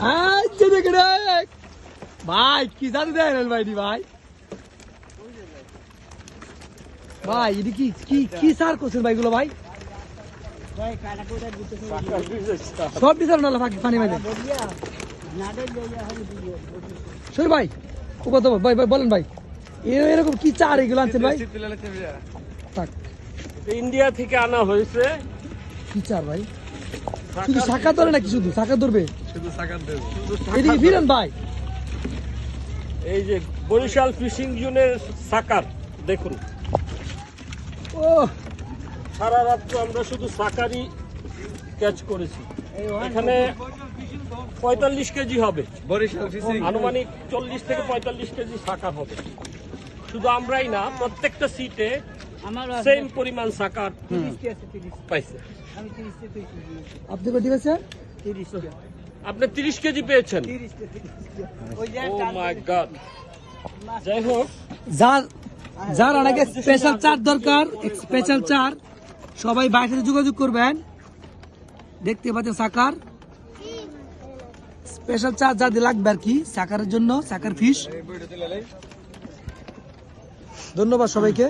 আচ্ছা দেখে দেখ ভাই কি জানি দেন ভাই ভাই ভাই এটি কি কি কি সার করছেন ভাইগুলো ভাই সব দিতে না পানি ভাই শোন ভাই ভাই ভাই বলেন ভাই এরকম কি চার এগুলো আনছেন ভাই ইন্ডিয়া থেকে আনা হয়েছে। কি চার ভাই শুধু শাখা ধরে নাকি শুধু শাখা ধরবে শুধু শাখা ধরবে এদিকে ফিরেন ভাই এই যে বরিশাল ফিশিং জোনের সাকার দেখুন ও সারা রাত আমরা শুধু সাকারই ক্যাচ করেছি। এখানে 45 কেজি হবে, আনুমানিক 40 থেকে 45 কেজি সাকার হবে। শুধু আমরাই না, প্রত্যেকটা সিটে সেম পরিমাণ সাকার পাইছে। আপনি কত দিয়েছেন? আপনি 30 কেজি পেয়েছেন। ও মাই গড। যাই হোক, যার অনেকে স্পেশাল চার দরকার, স্পেশাল চার সবাই বাইরের সাথে যোগাযোগ করবেন। দেখতে পাচ্ছেন সাকার স্পেশাল চার যাদের লাগবে আর কি সাকারের জন্য, সাকার ফিশ। ধন্যবাদ সবাইকে।